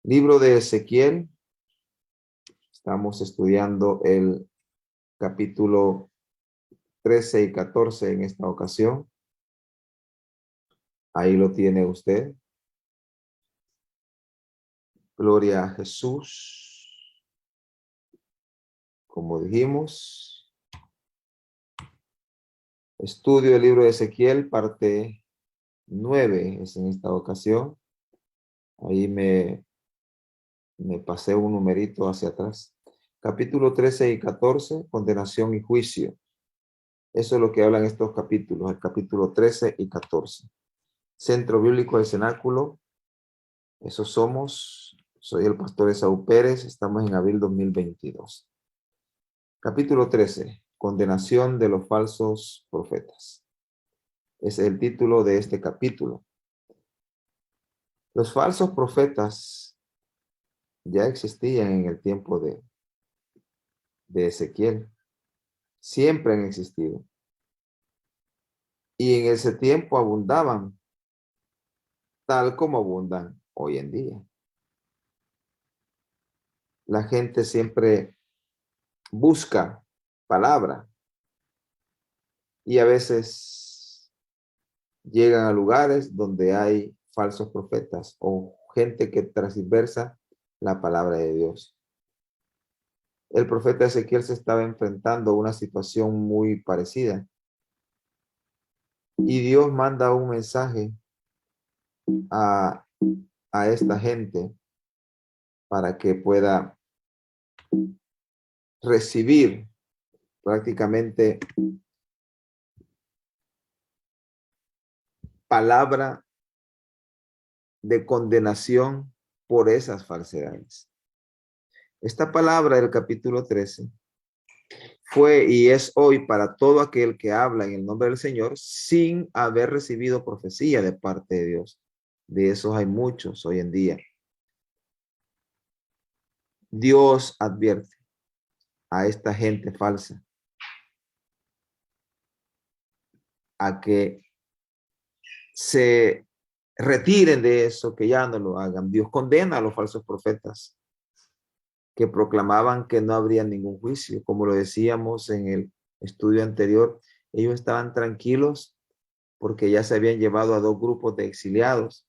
Libro de Ezequiel. Estamos estudiando el capítulo 13 y 14 en esta ocasión. Ahí lo tiene usted. Gloria a Jesús. Como dijimos, estudio del libro de Ezequiel, parte 9 es en esta ocasión. Ahí me pasé un numerito hacia atrás. Capítulo 13 y 14, condenación y juicio. Eso es lo que hablan estos capítulos, el capítulo 13 y 14. Centro Bíblico del Cenáculo. Eso somos. Soy el pastor Esaú Pérez. Estamos en abril 2022. Capítulo 13. Condenación de los falsos profetas. Es el título de este capítulo. Los falsos profetas ya existían en el tiempo de Ezequiel. Siempre han existido. Y en ese tiempo abundaban, tal como abundan hoy en día. La gente siempre busca palabra y a veces llegan a lugares donde hay falsos profetas o gente que transversa la palabra de Dios. El profeta Ezequiel se estaba enfrentando a una situación muy parecida y Dios manda un mensaje a esta gente para que pueda recibir prácticamente palabra de condenación por esas falsedades. Esta palabra del capítulo 13 fue y es hoy para todo aquel que habla en el nombre del Señor sin haber recibido profecía de parte de Dios. De esos hay muchos hoy en día. Dios advierte a esta gente falsa a que se retiren de eso, que ya no lo hagan. Dios condena a los falsos profetas que proclamaban que no habría ningún juicio. Como lo decíamos en el estudio anterior, ellos estaban tranquilos porque ya se habían llevado a 2 grupos de exiliados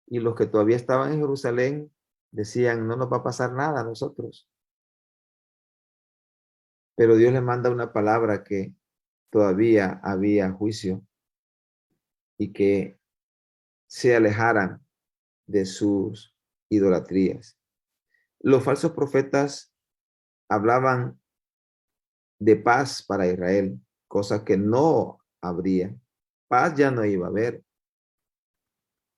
y los que todavía estaban en Jerusalén decían, no nos va a pasar nada a nosotros. Pero Dios les manda una palabra que todavía había juicio y que se alejaran de sus idolatrías. Los falsos profetas hablaban de paz para Israel, cosa que no habría. Paz ya no iba a haber.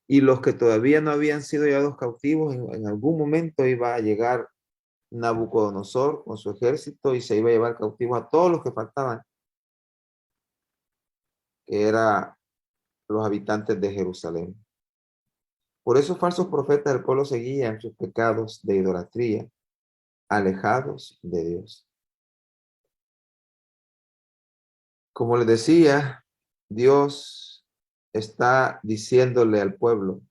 Y los que todavía no habían sido llevados cautivos, en algún momento iba a llegar Nabucodonosor con su ejército y se iba a llevar cautivos a todos los que faltaban, que eran los habitantes de Jerusalén. Por eso falsos profetas del pueblo seguían sus pecados de idolatría, alejados de Dios. Como les decía, Dios está diciéndole al pueblo,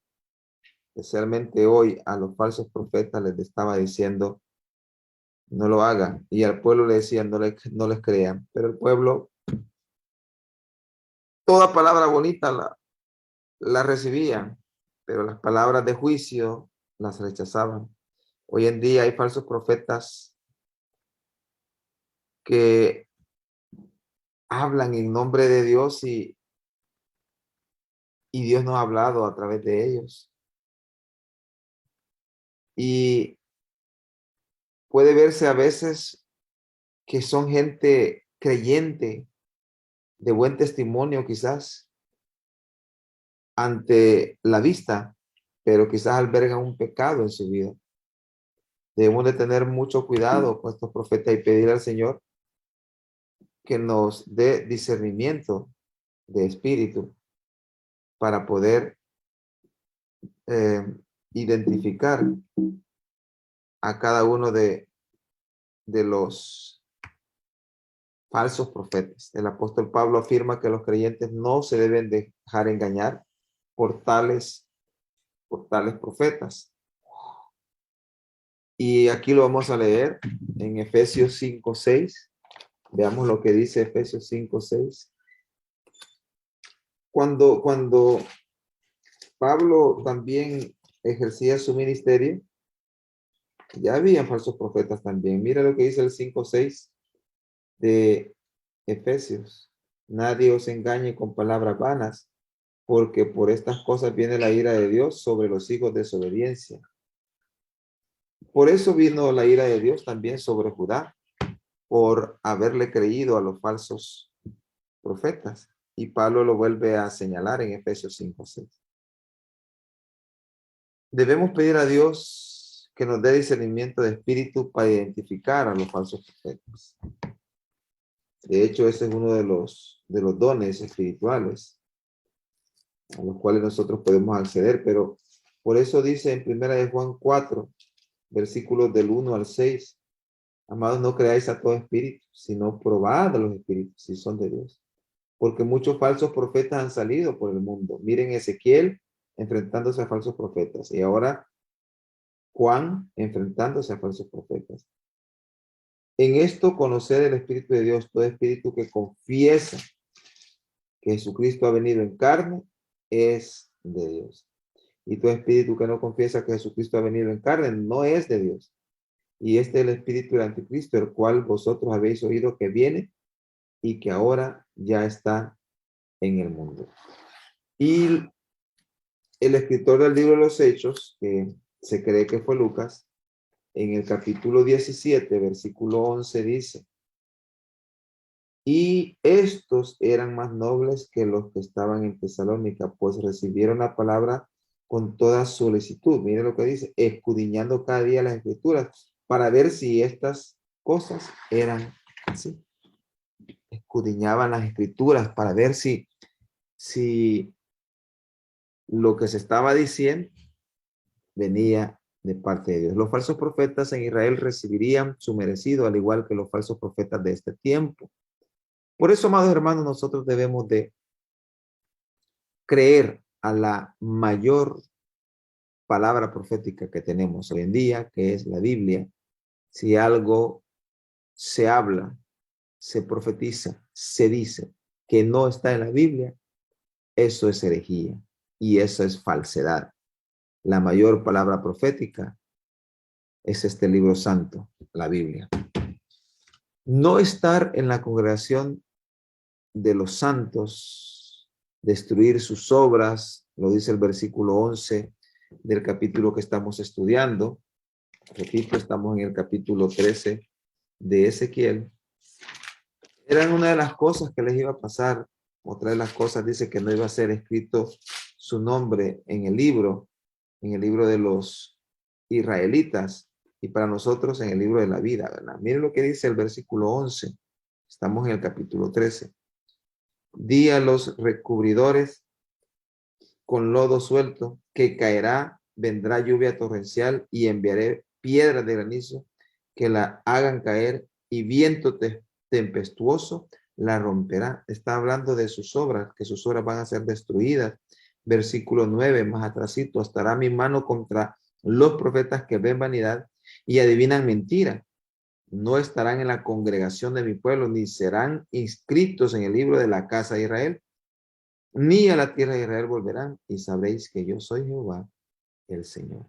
especialmente hoy a los falsos profetas les estaba diciendo, no lo hagan. Y al pueblo le decían, no les crean. Pero el pueblo, toda palabra bonita la recibían, pero las palabras de juicio las rechazaban. Hoy en día hay falsos profetas que hablan en nombre de Dios y Dios nos ha hablado a través de ellos. Y puede verse a veces que son gente creyente, de buen testimonio quizás, ante la vista, pero quizás albergan un pecado en su vida. Debemos de tener mucho cuidado con estos profetas y pedir al Señor que nos dé discernimiento de espíritu para poder identificar a cada uno de los falsos profetas. El apóstol Pablo afirma que los creyentes no se deben dejar engañar por tales profetas. Y aquí lo vamos a leer en Efesios 5:6. Veamos lo que dice Efesios 5:6. Cuando Pablo también ejercía su ministerio, ya había falsos profetas también. Mira lo que dice el 5:6 de Efesios. Nadie os engañe con palabras vanas, porque por estas cosas viene la ira de Dios sobre los hijos de desobediencia. Por eso vino la ira de Dios también sobre Judá, por haberle creído a los falsos profetas. Y Pablo lo vuelve a señalar en Efesios 5:6. Debemos pedir a Dios que nos dé discernimiento de espíritu para identificar a los falsos profetas. De hecho, ese es uno de los dones espirituales a los cuales nosotros podemos acceder, pero por eso dice en primera de Juan 4, versículos del 1 al 6, amados, no creáis a todo espíritu, sino probad a los espíritus si son de Dios, porque muchos falsos profetas han salido por el mundo. Miren Ezequiel enfrentándose a falsos profetas y ahora Juan enfrentándose a falsos profetas. En esto conocer el Espíritu de Dios, todo espíritu que confiesa que Jesucristo ha venido en carne es de Dios. Y todo espíritu que no confiesa que Jesucristo ha venido en carne no es de Dios. Y este es el espíritu del anticristo, el cual vosotros habéis oído que viene y que ahora ya está en el mundo. Y el escritor del libro de los Hechos, que se cree que fue Lucas, en el capítulo 17, versículo 11 dice, y estos eran más nobles que los que estaban en Tesalónica, pues recibieron la palabra con toda solicitud. Mire lo que dice, escudriñando cada día las escrituras para ver si estas cosas eran así. Escudriñaban las escrituras para ver si lo que se estaba diciendo venía de parte de Dios. Los falsos profetas en Israel recibirían su merecido, al igual que los falsos profetas de este tiempo. Por eso, amados hermanos, nosotros debemos de creer a la mayor palabra profética que tenemos hoy en día, que es la Biblia. Si algo se habla, se profetiza, se dice que no está en la Biblia, eso es herejía y eso es falsedad. La mayor palabra profética es este libro santo, la Biblia. No estar en la congregación de los santos, destruir sus obras, lo dice el versículo 11 del capítulo que estamos estudiando. Repito, estamos en el capítulo 13 de Ezequiel. Eran una de las cosas que les iba a pasar. Otra de las cosas dice que no iba a ser escrito su nombre en el libro de los israelitas, y para nosotros en el libro de la vida, ¿verdad? Miren lo que dice el versículo 11. Estamos en el capítulo 13. Di a los recubridores con lodo suelto que caerá, vendrá lluvia torrencial y enviaré piedras de granizo que la hagan caer y viento tempestuoso la romperá. Está hablando de sus obras, que sus obras van a ser destruidas. Versículo 9, más atrásito, estará mi mano contra los profetas que ven vanidad y adivinan mentira. No estarán en la congregación de mi pueblo, ni serán inscritos en el libro de la casa de Israel, ni a la tierra de Israel volverán, y sabréis que yo soy Jehová, el Señor.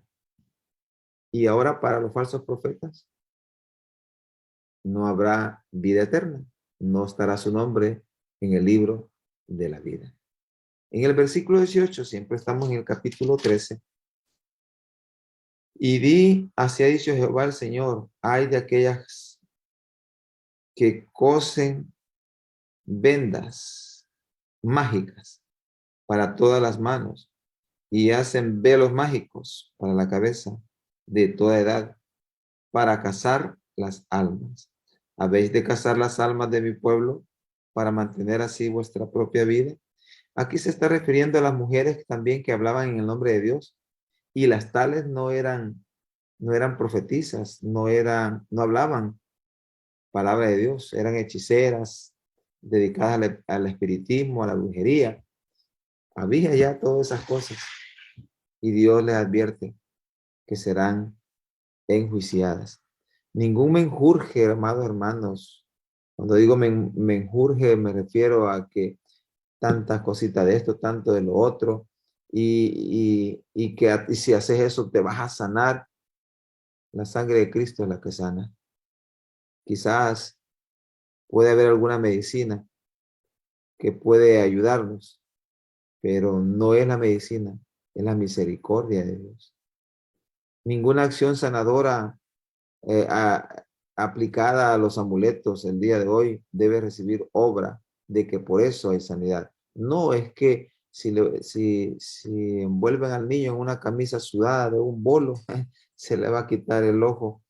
Y ahora para los falsos profetas, no habrá vida eterna, no estará su nombre en el libro de la vida. En el versículo 18, siempre estamos en el capítulo 13, y di, así ha dicho Jehová el Señor, hay de aquellas que cosen vendas mágicas para todas las manos y hacen velos mágicos para la cabeza de toda edad para cazar las almas. ¿Habéis de cazar las almas de mi pueblo para mantener así vuestra propia vida? Aquí se está refiriendo a las mujeres también que hablaban en el nombre de Dios, y las tales no eran profetisas, no hablaban palabra de Dios, eran hechiceras dedicadas al espiritismo, a la brujería. Había ya todas esas cosas y Dios les advierte que serán enjuiciadas. Ningún menjurje, amados hermanos. Cuando digo menjurje, me refiero a que tantas cositas de esto, tanto de lo otro, y si haces eso te vas a sanar. La sangre de Cristo es la que sana. Quizás puede haber alguna medicina que puede ayudarnos, pero no es la medicina, es la misericordia de Dios. Ninguna acción sanadora aplicada a los amuletos el día de hoy debe recibir obra de que por eso hay sanidad. No es que si envuelven al niño en una camisa sudada de un bolo, se le va a quitar el ojo.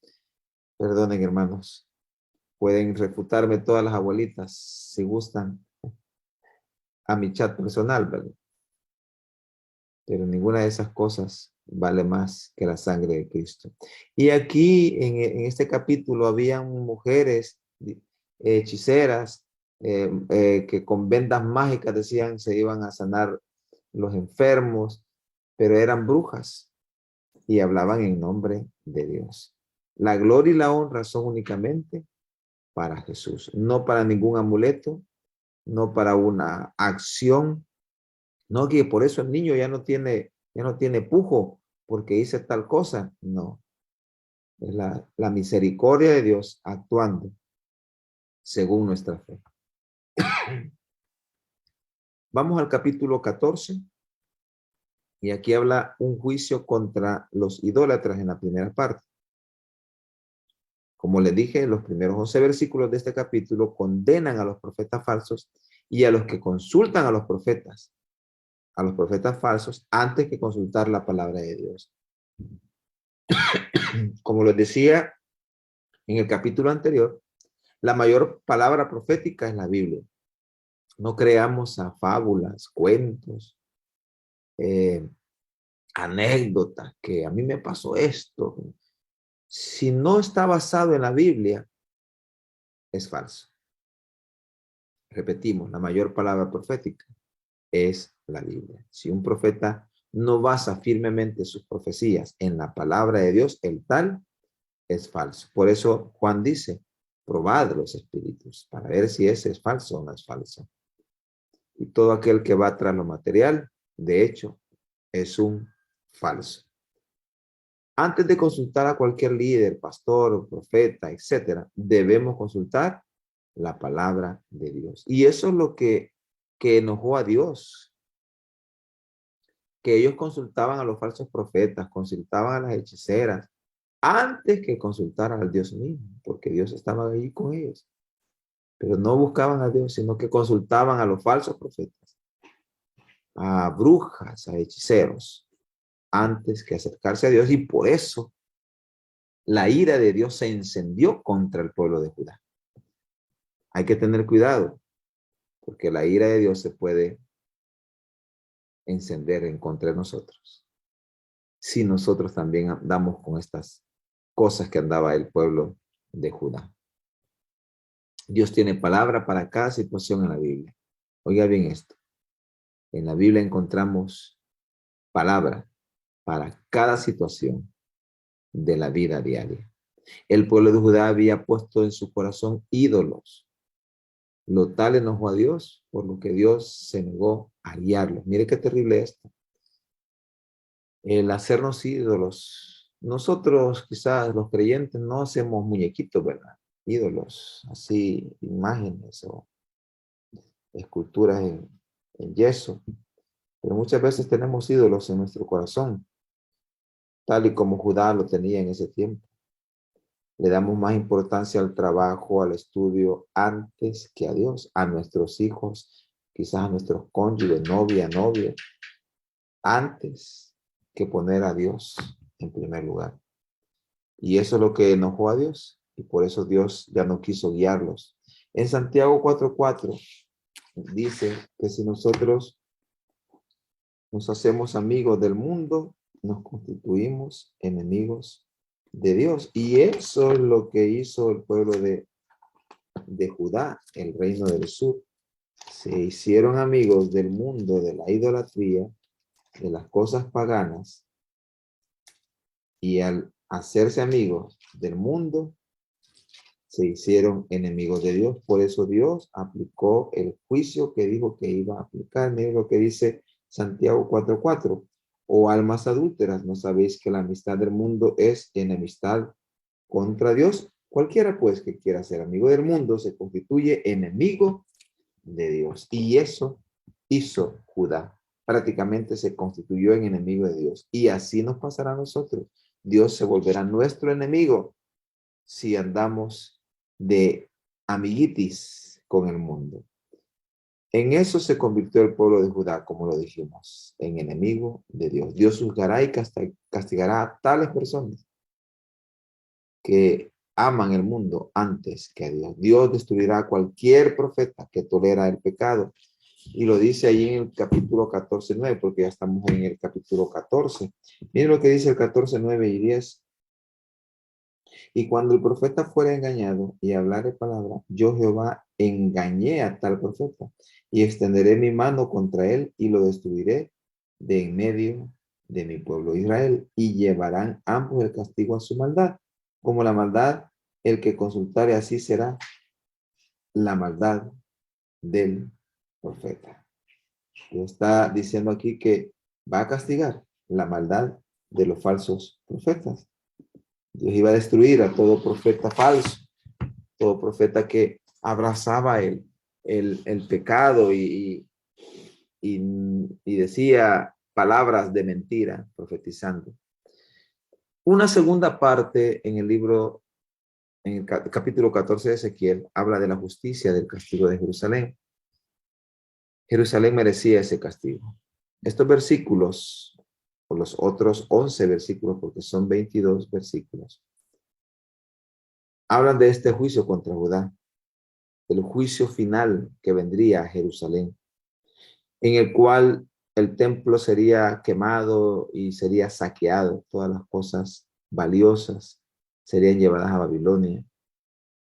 Perdonen, hermanos. Pueden refutarme todas las abuelitas si gustan a mi chat personal, ¿verdad? Pero ninguna de esas cosas vale más que la sangre de Cristo. Y aquí en este capítulo habían mujeres hechiceras que con vendas mágicas decían se iban a sanar los enfermos, pero eran brujas y hablaban en nombre de Dios. La gloria y la honra son únicamente para Jesús, no para ningún amuleto, no para una acción. No, que por eso el niño ya no tiene pujo porque hice tal cosa. No, es la misericordia de Dios actuando según nuestra fe. Vamos al capítulo 14 y aquí habla un juicio contra los idólatras en la primera parte. Como les dije, los primeros 11 versículos de este capítulo condenan a los profetas falsos y a los que consultan a los profetas falsos antes que consultar la palabra de Dios. Como les decía en el capítulo anterior, la mayor palabra profética es la Biblia. No creamos a fábulas, cuentos, anécdotas, que a mí me pasó esto. Si no está basado en la Biblia, es falso. Repetimos, la mayor palabra profética es la Biblia. Si un profeta no basa firmemente sus profecías en la palabra de Dios, el tal es falso. Por eso Juan dice, probad los espíritus para ver si ese es falso o no es falso. Y todo aquel que va tras lo material, de hecho, es un falso. Antes de consultar a cualquier líder, pastor, profeta, etcétera, debemos consultar la palabra de Dios. Y eso es lo que enojó a Dios, que ellos consultaban a los falsos profetas, consultaban a las hechiceras, antes que consultaran al Dios mismo, porque Dios estaba ahí con ellos. Pero no buscaban a Dios, sino que consultaban a los falsos profetas, a brujas, a hechiceros, antes que acercarse a Dios. Y por eso la ira de Dios se encendió contra el pueblo de Judá. Hay que tener cuidado, porque la ira de Dios se puede encender en contra de nosotros, si nosotros también andamos con estas cosas que andaba el pueblo de Judá. Dios tiene palabra para cada situación en la Biblia. Oiga bien esto. En la Biblia encontramos palabra para cada situación de la vida diaria. El pueblo de Judá había puesto en su corazón ídolos. Lo tal enojó a Dios, por lo que Dios se negó a guiarlos. Mire qué terrible esto. El hacernos ídolos. Nosotros, quizás los creyentes, no hacemos muñequitos, ¿verdad? Ídolos, así, imágenes o esculturas en yeso. Pero muchas veces tenemos ídolos en nuestro corazón, tal y como Judá lo tenía en ese tiempo. Le damos más importancia al trabajo, al estudio, antes que a Dios, a nuestros hijos, quizás a nuestros cónyuges, novia, antes que poner a Dios en primer lugar. Y eso es lo que enojó a Dios, y por eso Dios ya no quiso guiarlos. En Santiago 4:4 dice que si nosotros nos hacemos amigos del mundo, nos constituimos enemigos de Dios. Y eso es lo que hizo el pueblo de Judá, el reino del sur. Se hicieron amigos del mundo, de la idolatría, de las cosas paganas, y al hacerse amigos del mundo, se hicieron enemigos de Dios. Por eso Dios aplicó el juicio que dijo que iba a aplicar. Miren lo que dice Santiago 4:4. O almas adúlteras, ¿no sabéis que la amistad del mundo es enemistad contra Dios? Cualquiera pues que quiera ser amigo del mundo se constituye enemigo de Dios. Y eso hizo Judá. Prácticamente se constituyó en enemigo de Dios. Y así nos pasará a nosotros. Dios se volverá nuestro enemigo si andamos de amiguitis con el mundo. En eso se convirtió el pueblo de Judá, como lo dijimos, en enemigo de Dios. Dios juzgará y castigará a tales personas que aman el mundo antes que a Dios. Dios destruirá a cualquier profeta que tolera el pecado. Y lo dice ahí en el capítulo 14:9, porque ya estamos en el capítulo 14. Miren lo que dice el 14:9 y 10. Y cuando el profeta fuera engañado y hablare palabra, yo Jehová engañé a tal profeta y extenderé mi mano contra él y lo destruiré de en medio de mi pueblo Israel y llevarán ambos el castigo a su maldad. Como la maldad, el que consultare así será la maldad del profeta. Y está diciendo aquí que va a castigar la maldad de los falsos profetas. Dios iba a destruir a todo profeta falso, todo profeta que abrazaba el pecado y decía palabras de mentira, profetizando. Una segunda parte en el libro, en el capítulo 14 de Ezequiel, habla de la justicia del castigo de Jerusalén. Jerusalén merecía ese castigo. Estos versículos, o los otros 11 versículos, porque son 22 versículos, hablan de este juicio contra Judá, el juicio final que vendría a Jerusalén, en el cual el templo sería quemado y sería saqueado, todas las cosas valiosas serían llevadas a Babilonia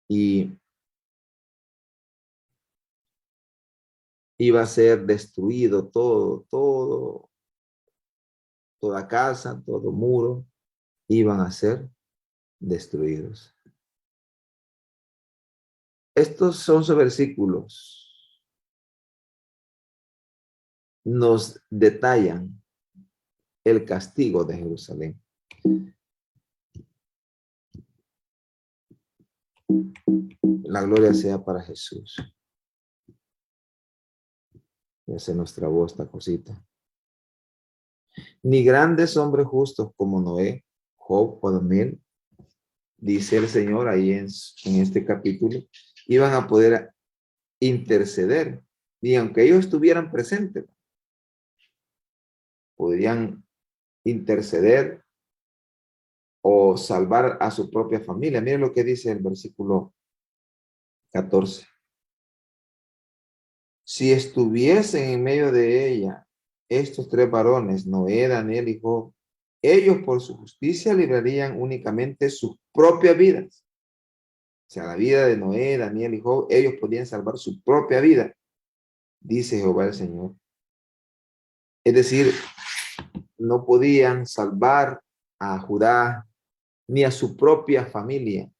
y iba a ser destruido toda casa, todo muro, iban a ser destruidos. Estos 11 versículos nos detallan el castigo de Jerusalén. La gloria sea para Jesús. Ya se nos trabó esta cosita. Ni grandes hombres justos como Noé, Job o Daniel, dice el Señor ahí en este capítulo, iban a poder interceder. Ni aunque ellos estuvieran presentes, podrían interceder o salvar a su propia familia. Miren lo que dice el versículo 14. Si estuviesen en medio de ella estos tres varones, Noé, Daniel y Job, ellos por su justicia librarían únicamente sus propias vidas. O sea, la vida de Noé, Daniel y Job, ellos podían salvar su propia vida, dice Jehová el Señor. Es decir, no podían salvar a Judá ni a su propia familia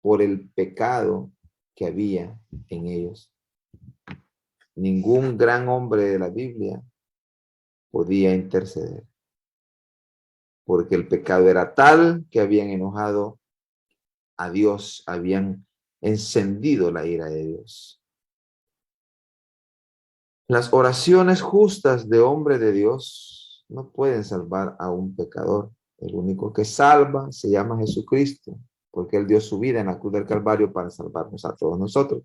por el pecado que había en ellos. Ningún gran hombre de la Biblia podía interceder, porque el pecado era tal que habían enojado a Dios, habían encendido la ira de Dios. Las oraciones justas de hombre de Dios no pueden salvar a un pecador. El único que salva se llama Jesucristo, porque Él dio su vida en la cruz del Calvario para salvarnos a todos nosotros.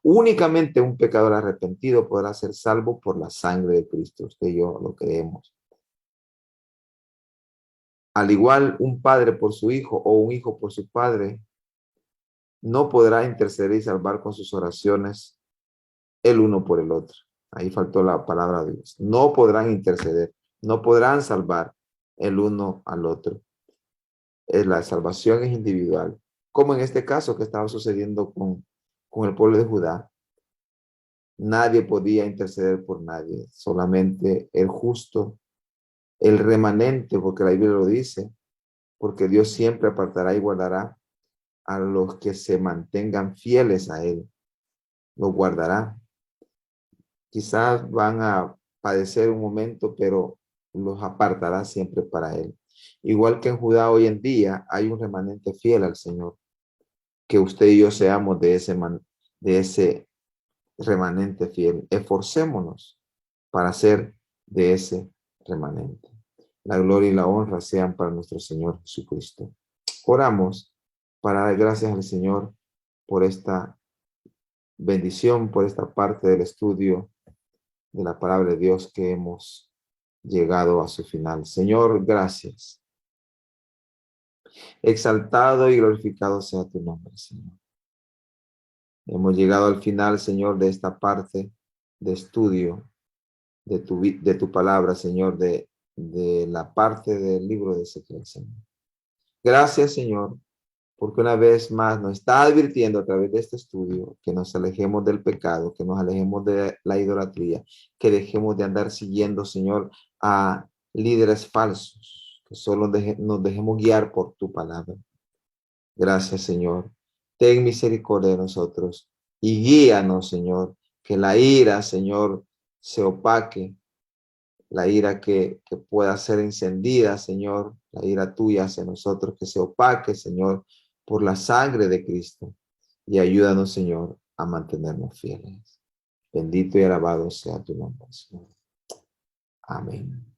Únicamente un pecador arrepentido podrá ser salvo por la sangre de Cristo. Usted y yo lo creemos. Al igual, un padre por su hijo o un hijo por su padre no podrá interceder y salvar con sus oraciones el uno por el otro. Ahí faltó la palabra de Dios. No podrán interceder, no podrán salvar el uno al otro. La salvación es individual. Como en este caso que estaba sucediendo con el pueblo de Judá. Nadie podía interceder por nadie, solamente el justo, el remanente, porque la Biblia lo dice, porque Dios siempre apartará y guardará a los que se mantengan fieles a Él. Los guardará. Quizás van a padecer un momento, pero los apartará siempre para Él. Igual que en Judá hoy en día hay un remanente fiel al Señor. Que usted y yo seamos de ese remanente fiel. Esforcémonos para ser de ese remanente. La gloria y la honra sean para nuestro Señor Jesucristo. Oramos para dar gracias al Señor por esta bendición, por esta parte del estudio de la palabra de Dios que hemos llegado a su final. Señor, gracias. Exaltado y glorificado sea tu nombre, Señor. Hemos llegado al final, Señor, de esta parte de estudio de tu palabra, Señor, de la parte del libro de Ezequiel, Señor. Gracias, Señor, porque una vez más nos está advirtiendo a través de este estudio que nos alejemos del pecado, que nos alejemos de la idolatría, que dejemos de andar siguiendo, Señor, a líderes falsos, que solo nos dejemos guiar por tu palabra. Gracias, Señor. Ten misericordia de nosotros y guíanos, Señor, que la ira, Señor, se opaque, la ira que pueda ser encendida, Señor, la ira tuya hacia nosotros, que se opaque, Señor, por la sangre de Cristo. Y ayúdanos, Señor, a mantenernos fieles. Bendito y alabado sea tu nombre, Señor. Amén.